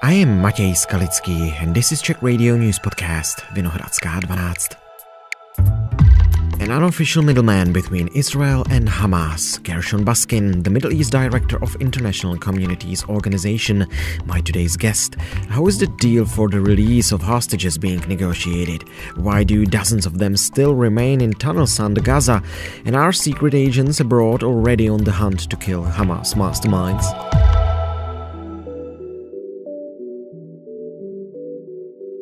I am Matěj Skalický and this is Czech radio news podcast Vinohradská 12. An unofficial middleman between Israel and Hamas, Gershon Baskin, the Middle East director of International Communities Organization, my today's guest. How is the deal for the release of hostages being negotiated? Why do dozens of them still remain in tunnels under Gaza? And are secret agents abroad already on the hunt to kill Hamas masterminds?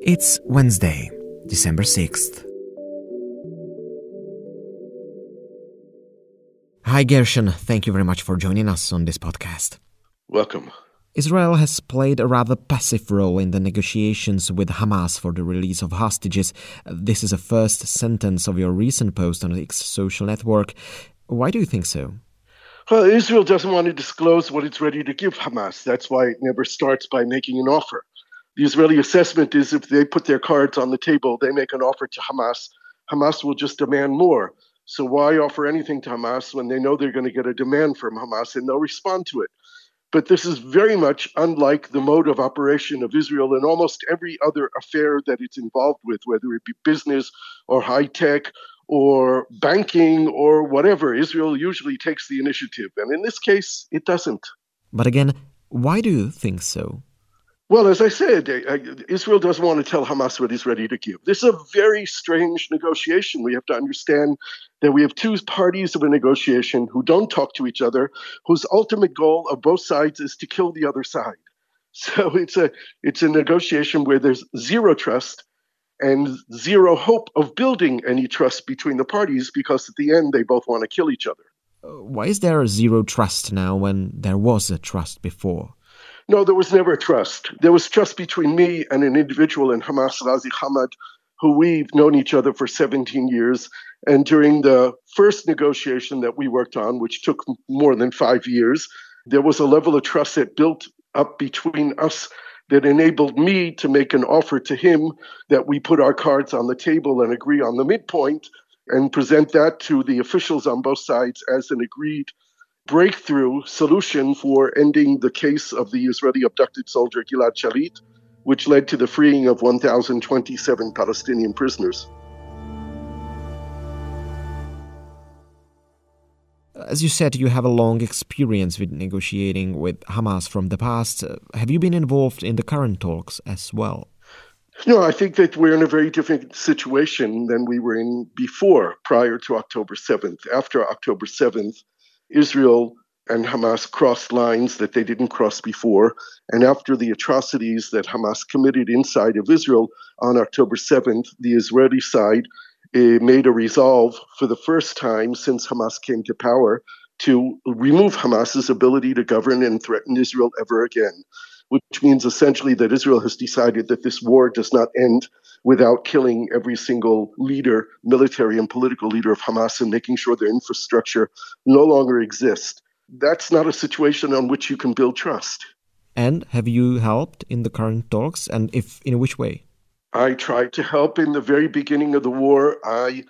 It's Wednesday, December 6th. Hi Gershon, thank you very much for joining us on this podcast. Welcome. Israel has played a rather passive role in the negotiations with Hamas for the release of hostages. This is a first sentence of your recent post on its social network. Why do you think so? Well, Israel doesn't want to disclose what it's ready to give Hamas. That's why it never starts by making an offer. The Israeli assessment is if they put their cards on the table, they make an offer to Hamas, Hamas will just demand more. So why offer anything to Hamas when they know they're going to get a demand from Hamas and they'll respond to it? But this is very much unlike the mode of operation of Israel in almost every other affair that it's involved with, whether it be business or high tech or banking or whatever. Israel usually takes the initiative. And in this case, it doesn't. But again, why do you think so? Well, as I said, Israel doesn't want to tell Hamas what he's ready to give. This is a very strange negotiation. We have to understand that we have two parties of a negotiation who don't talk to each other, whose ultimate goal of both sides is to kill the other side. So it's a negotiation where there's zero trust and zero hope of building any trust between the parties because at the end they both want to kill each other. Why is there zero trust now when there was a trust before? No, there was never trust. There was trust between me and an individual in Hamas, Razi Hamad, who we've known each other for 17 years. And during the first negotiation that we worked on, which took more than 5 years, there was a level of trust that built up between us that enabled me to make an offer to him that we put our cards on the table and agree on the midpoint and present that to the officials on both sides as an agreed breakthrough solution for ending the case of the Israeli abducted soldier Gilad Shalit, which led to the freeing of 1,027 Palestinian prisoners. As you said, you have a long experience with negotiating with Hamas from the past. Have you been involved in the current talks as well? No, I think that we're in a very different situation than we were in before, prior to October 7th. After October 7th, Israel and Hamas crossed lines that they didn't cross before. And after the atrocities that Hamas committed inside of Israel on October 7th, the Israeli side made a resolve for the first time since Hamas came to power to remove Hamas's ability to govern and threaten Israel ever again, which means essentially that Israel has decided that this war does not end without killing every single leader, military and political leader of Hamas, and making sure their infrastructure no longer exists. That's not a situation on which you can build trust. And have you helped in the current talks, and if in which way? I tried to help in the very beginning of the war. I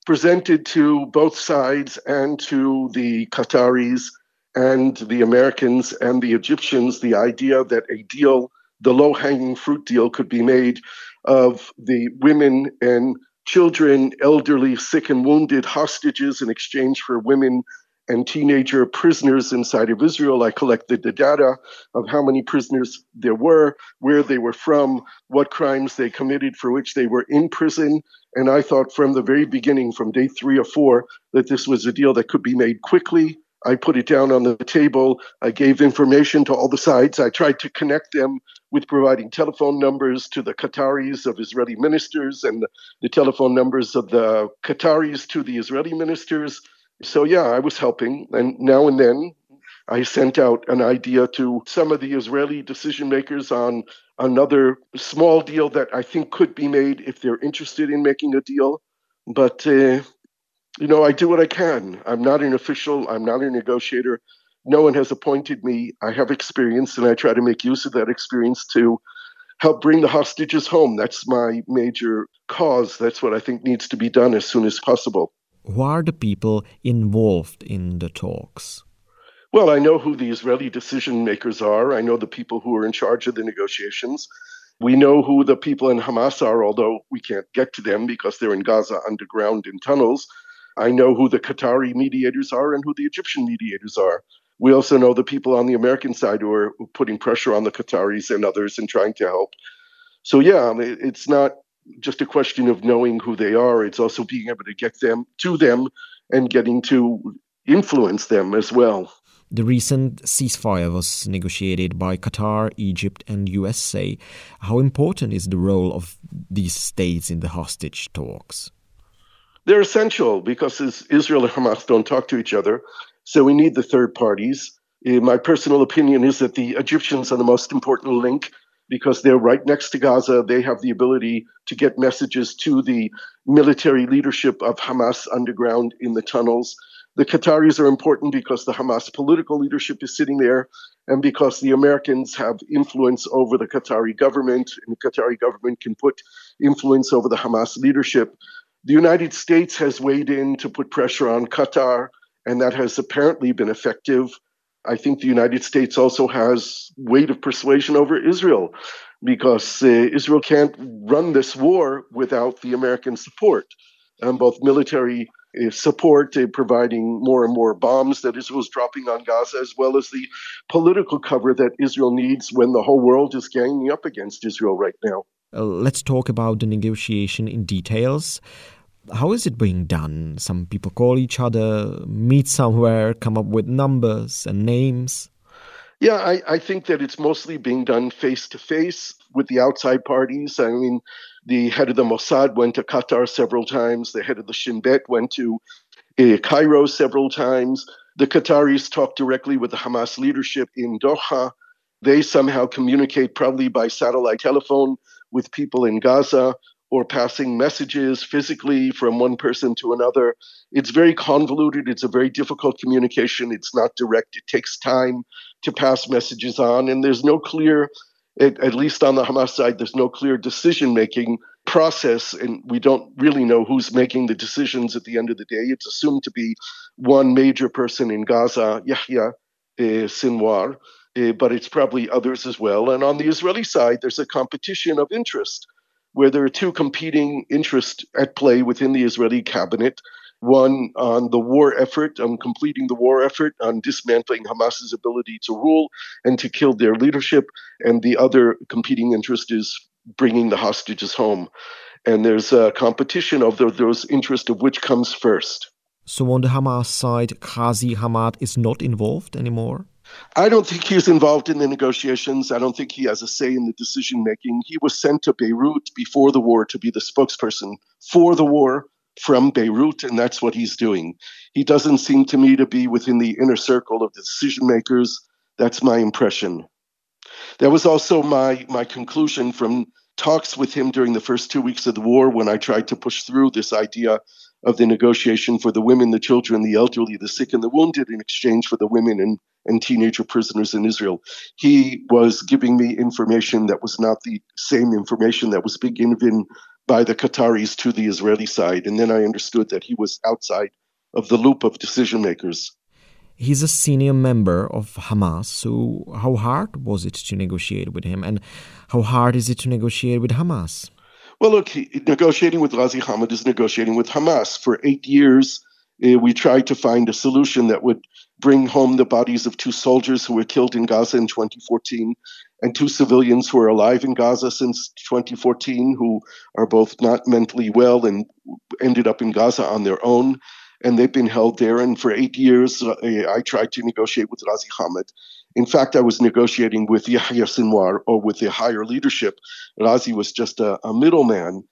presented to both sides and to the Qataris and the Americans and the Egyptians the idea that a deal, the low-hanging fruit deal, could be made of the women and children, elderly, sick and wounded hostages in exchange for women and teenager prisoners inside of Israel. I collected the data of how many prisoners there were, where they were from, what crimes they committed for which they were in prison. And I thought from the very beginning, from day 3 or 4, that this was a deal that could be made quickly. I put it down on the table. I gave information to all the sides. I tried to connect them with providing telephone numbers to the Qataris of Israeli ministers and the telephone numbers of the Qataris to the Israeli ministers. So, yeah, I was helping. And now and then I sent out an idea to some of the Israeli decision makers on another small deal that I think could be made if they're interested in making a deal. But I do what I can. I'm not an official. I'm not a negotiator. No one has appointed me. I have experience, and I try to make use of that experience to help bring the hostages home. That's my major cause. That's what I think needs to be done as soon as possible. Who are the people involved in the talks? Well, I know who the Israeli decision makers are. I know the people who are in charge of the negotiations. We know who the people in Hamas are, although we can't get to them because they're in Gaza underground in tunnels. I know who the Qatari mediators are and who the Egyptian mediators are. We also know the people on the American side who are putting pressure on the Qataris and others and trying to help. So, yeah, it's not just a question of knowing who they are. It's also being able to get them to them and getting to influence them as well. The recent ceasefire was negotiated by Qatar, Egypt, and USA. How important is the role of these states in the hostage talks? They're essential because Israel and Hamas don't talk to each other, so we need the third parties. My personal opinion is that the Egyptians are the most important link because they're right next to Gaza. They have the ability to get messages to the military leadership of Hamas underground in the tunnels. The Qataris are important because the Hamas political leadership is sitting there and because the Americans have influence over the Qatari government, and the Qatari government can put influence over the Hamas leadership. The United States has weighed in to put pressure on Qatar, and that has apparently been effective. I think the United States also has weight of persuasion over Israel because Israel can't run this war without the American support, both military support, providing more and more bombs that Israel's dropping on Gaza, as well as the political cover that Israel needs when the whole world is ganging up against Israel right now. Let's talk about the negotiation in details. How is it being done? Some people call each other, meet somewhere, come up with numbers and names. Yeah, I think that it's mostly being done face-to-face with the outside parties. I mean, the head of the Mossad went to Qatar several times. The head of the Shin Bet went to Cairo several times. The Qataris talked directly with the Hamas leadership in Doha. They somehow communicate probably by satellite telephone with people in Gaza or passing messages physically from one person to another. It's very convoluted. It's a very difficult communication. It's not direct. It takes time to pass messages on. And there's no clear, at least on the Hamas side, there's no clear decision-making process. And we don't really know who's making the decisions at the end of the day. It's assumed to be one major person in Gaza, Yahya Sinwar, but it's probably others as well. And on the Israeli side, there's a competition of interest where there are two competing interests at play within the Israeli cabinet. One on the war effort, on completing the war effort, on dismantling Hamas's ability to rule and to kill their leadership. And the other competing interest is bringing the hostages home. And there's a competition of those interests of which comes first. So on the Hamas side, Ghazi Hamad is not involved anymore? I don't think he's involved in the negotiations. I don't think he has a say in the decision-making. He was sent to Beirut before the war to be the spokesperson for the war from Beirut, and that's what he's doing. He doesn't seem to me to be within the inner circle of the decision-makers. That's my impression. That was also my conclusion from talks with him during the first 2 weeks of the war when I tried to push through this idea of the negotiation for the women, the children, the elderly, the sick, and the wounded in exchange for the women and teenager prisoners in Israel. He was giving me information that was not the same information that was being given by the Qataris to the Israeli side. And then I understood that he was outside of the loop of decision makers. He's a senior member of Hamas, so how hard was it to negotiate with him? And how hard is it to negotiate with Hamas? Well, look, negotiating with Ghazi Hamad is negotiating with Hamas. For 8 years, we tried to find a solution that would bring home the bodies of 2 soldiers who were killed in Gaza in 2014 and 2 civilians who are alive in Gaza since 2014 who are both not mentally well and ended up in Gaza on their own. And they've been held there. And for 8 years, I tried to negotiate with Ghazi Hamad. In fact, I was negotiating with Yahya Sinwar or with the higher leadership. Ghazi was just a middleman,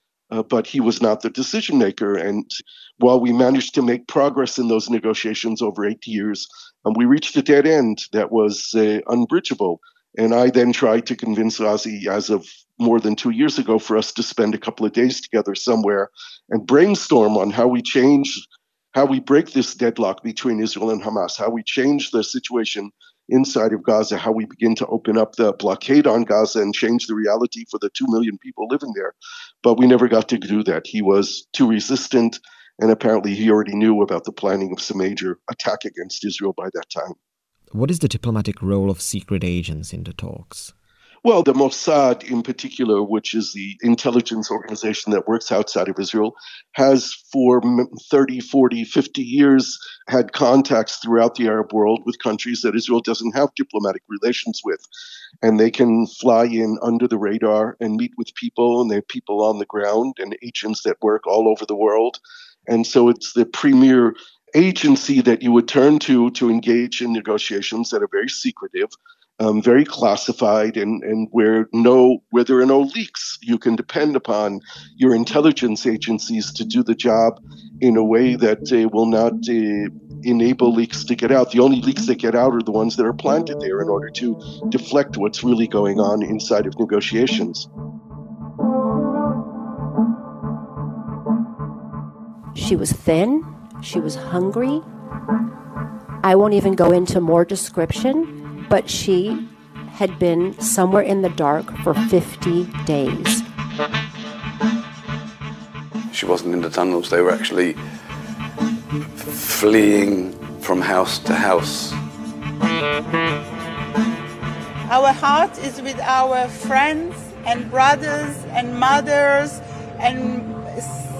but he was not the decision maker. And while we managed to make progress in those negotiations over 8 years, we reached a dead end that was unbridgeable. And I then tried to convince Ghazi as of more than 2 years ago for us to spend a couple of days together somewhere and brainstorm on how we break this deadlock between Israel and Hamas, how we change the situation inside of Gaza, how we begin to open up the blockade on Gaza and change the reality for the 2 million people living there. But we never got to do that. He was too resistant, and apparently he already knew about the planning of some major attack against Israel by that time. What is the diplomatic role of secret agents in the talks? Well, the Mossad in particular, which is the intelligence organization that works outside of Israel, has for 30, 40, 50 years had contacts throughout the Arab world with countries that Israel doesn't have diplomatic relations with. And they can fly in under the radar and meet with people, and they have people on the ground and agents that work all over the world. And so it's the premier agency that you would turn to engage in negotiations that are very secretive, very classified, and where there are no leaks. You can depend upon your intelligence agencies to do the job in a way that will not enable leaks to get out. The only leaks that get out are the ones that are planted there in order to deflect what's really going on inside of negotiations. She was thin. She was hungry. I won't even go into more description, but she had been somewhere in the dark for 50 days. She wasn't in the tunnels. They were actually fleeing from house to house. Our heart is with our friends and brothers and mothers and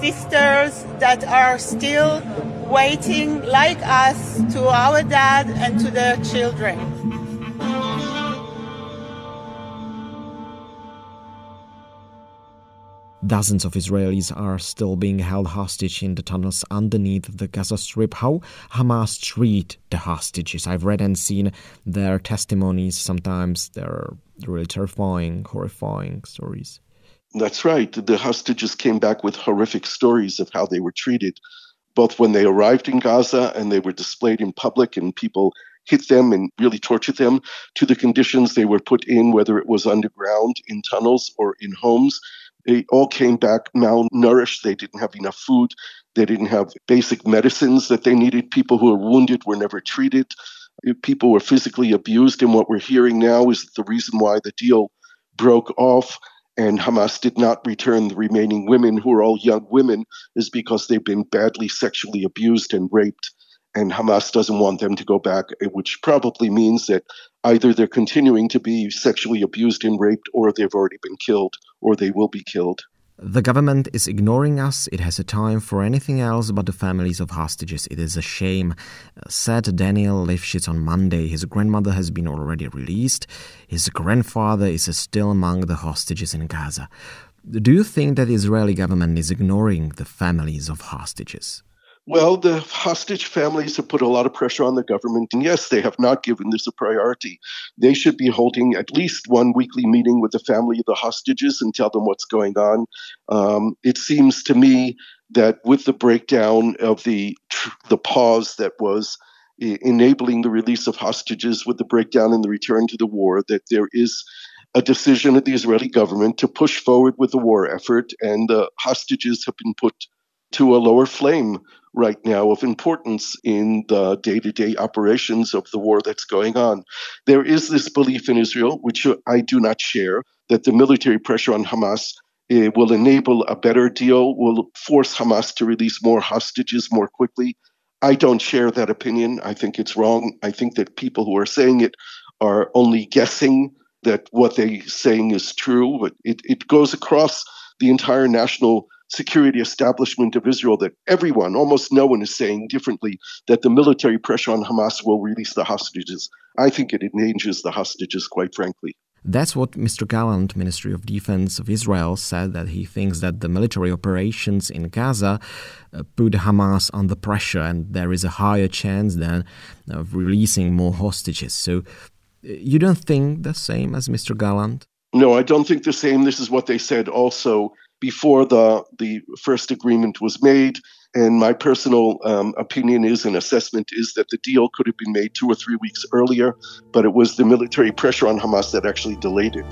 sisters that are still waiting like us to our dad and to their children. Dozens of Israelis are still being held hostage in the tunnels underneath the Gaza Strip. How Hamas treat the hostages? I've read and seen their testimonies. Sometimes they're really terrifying, horrifying stories. That's right. The hostages came back with horrific stories of how they were treated, both when they arrived in Gaza and they were displayed in public and people hit them and really tortured them, to the conditions they were put in, whether it was underground, in tunnels, or in homes. They all came back malnourished. They didn't have enough food. They didn't have basic medicines that they needed. People who were wounded were never treated. People were physically abused. And what we're hearing now is the reason why the deal broke off and Hamas did not return the remaining women, who are all young women, is because they've been badly sexually abused and raped. And Hamas doesn't want them to go back, which probably means that either they're continuing to be sexually abused and raped, or they've already been killed, or they will be killed. The government is ignoring us. It has a time for anything else but the families of hostages. It is a shame, said Daniel Lifshitz on Monday. His grandmother has been already released. His grandfather is still among the hostages in Gaza. Do you think that the Israeli government is ignoring the families of hostages? Well, the hostage families have put a lot of pressure on the government. And yes, they have not given this a priority. They should be holding at least one weekly meeting with the family of the hostages and tell them what's going on. It seems to me that with the breakdown of the pause that was enabling the release of hostages, with the breakdown and the return to the war, that there is a decision of the Israeli government to push forward with the war effort, and the hostages have been put to a lower flame right now of importance in the day-to-day operations of the war that's going on. There is this belief in Israel, which I do not share, that the military pressure on Hamas will enable a better deal, will force Hamas to release more hostages more quickly. I don't share that opinion. I think it's wrong. I think that people who are saying it are only guessing that what they're saying is true, but it goes across the entire national security establishment of Israel that everyone, almost no one, is saying differently, that the military pressure on Hamas will release the hostages. I think it endangers the hostages, quite frankly. That's what Mr. Gallant, Ministry of Defense of Israel, said, that he thinks that the military operations in Gaza put Hamas under pressure and there is a higher chance then of releasing more hostages. So you don't think the same as Mr. Gallant? No, I don't think the same. This is what they said also before the first agreement was made. And my personal opinion is, and assessment is, that the deal could have been made 2 or 3 weeks earlier, but it was the military pressure on Hamas that actually delayed it.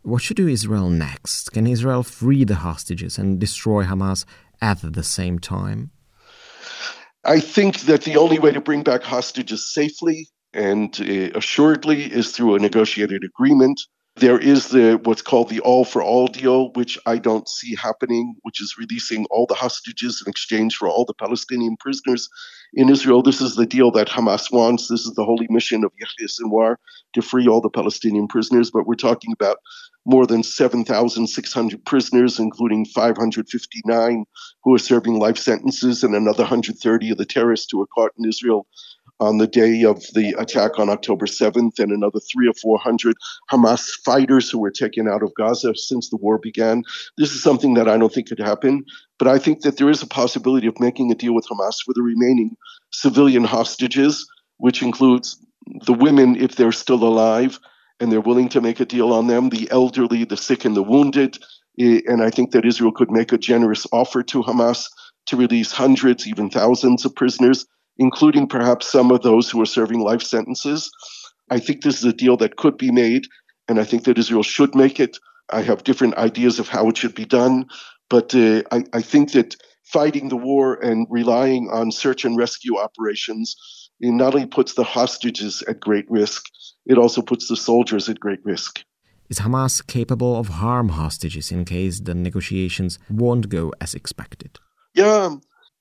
What should do Israel next? Can Israel free the hostages and destroy Hamas at the same time? I think that the only way to bring back hostages safely and assuredly is through a negotiated agreement. There is what's called the all-for-all deal, which I don't see happening, which is releasing all the hostages in exchange for all the Palestinian prisoners in Israel. This is the deal that Hamas wants. This is the holy mission of Yahya Sinwar, to free all the Palestinian prisoners. But we're talking about more than 7,600 prisoners, including 559 who are serving life sentences, and another 130 of the terrorists who were caught in Israel on the day of the attack on October 7th, and another 300 or 400 Hamas fighters who were taken out of Gaza since the war began. This is something that I don't think could happen, but I think that there is a possibility of making a deal with Hamas for the remaining civilian hostages, which includes the women if they're still alive and they're willing to make a deal on them, the elderly, the sick, and the wounded. And I think that Israel could make a generous offer to Hamas to release hundreds, even thousands of prisoners, including perhaps some of those who are serving life sentences. I think this is a deal that could be made, and I think that Israel should make it. I have different ideas of how it should be done, but I think that fighting the war and relying on search and rescue operations, it not only puts the hostages at great risk, it also puts the soldiers at great risk. Is Hamas capable of harm hostages in case the negotiations won't go as expected? Yeah.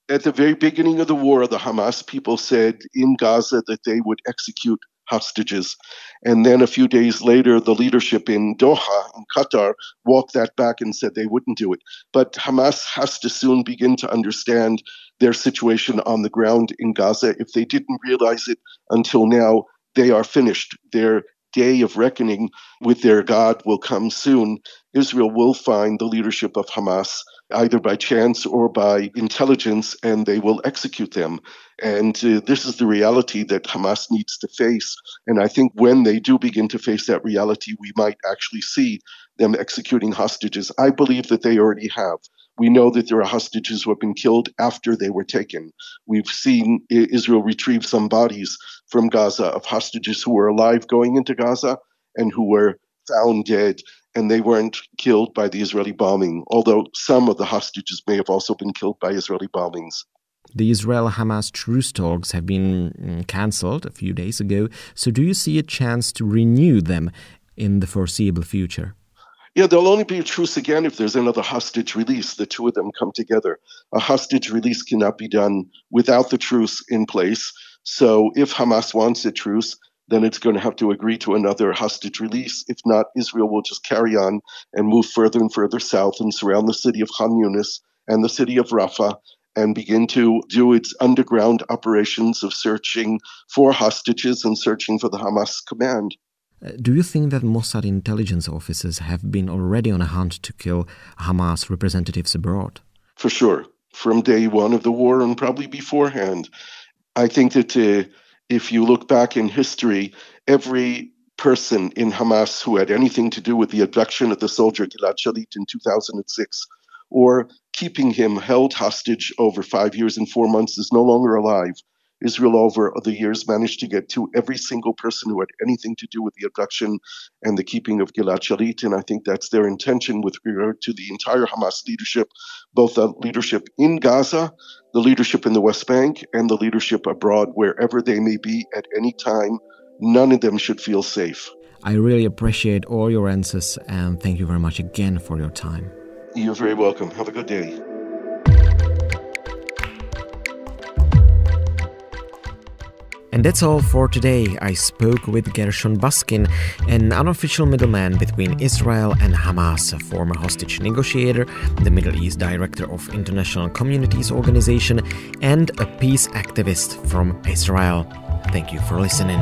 At the very beginning of the war, the Hamas people said in Gaza that they would execute hostages. And then a few days later, the leadership in Doha, in Qatar, walked that back and said they wouldn't do it. But Hamas has to soon begin to understand their situation on the ground in Gaza. If they didn't realize it until now, they are finished. Their day of reckoning with their God will come soon. Israel will find the leadership of Hamas, either by chance or by intelligence, and they will execute them. And this is the reality that Hamas needs to face. And I think when they do begin to face that reality, we might actually see them executing hostages. I believe that they already have. We know that there are hostages who have been killed after they were taken. We've seen Israel retrieve some bodies from Gaza of hostages who were alive going into Gaza and who were found dead, and they weren't killed by the Israeli bombing, although some of the hostages may have also been killed by Israeli bombings. The Israel-Hamas truce talks have been cancelled a few days ago, so do you see a chance to renew them in the foreseeable future? Yeah, there'll only be a truce again if there's another hostage release. The two of them come together. A hostage release cannot be done without the truce in place. So if Hamas wants a truce, then it's going to have to agree to another hostage release. If not, Israel will just carry on and move further and further south and surround the city of Khan Yunis and the city of Rafah and begin to do its underground operations of searching for hostages and searching for the Hamas command. Do you think that Mossad intelligence officers have been already on a hunt to kill Hamas representatives abroad? For sure. From day one of the war and probably beforehand. I think that if you look back in history, every person in Hamas who had anything to do with the abduction of the soldier Gilad Shalit in 2006 or keeping him held hostage over 5 years and 4 months is no longer alive. Israel over the years managed to get to every single person who had anything to do with the abduction and the keeping of Gilad Shalit, and I think that's their intention with regard to the entire Hamas leadership, both the leadership in Gaza, the leadership in the West Bank, and the leadership abroad, wherever they may be at any time. None of them should feel safe. I really appreciate all your answers, and thank you very much again for your time. You're very welcome. Have a good day. And that's all for today. I spoke with Gershon Baskin, an unofficial middleman between Israel and Hamas, a former hostage negotiator, the Middle East director of International Communities Organization, and a peace activist from Israel. Thank you for listening.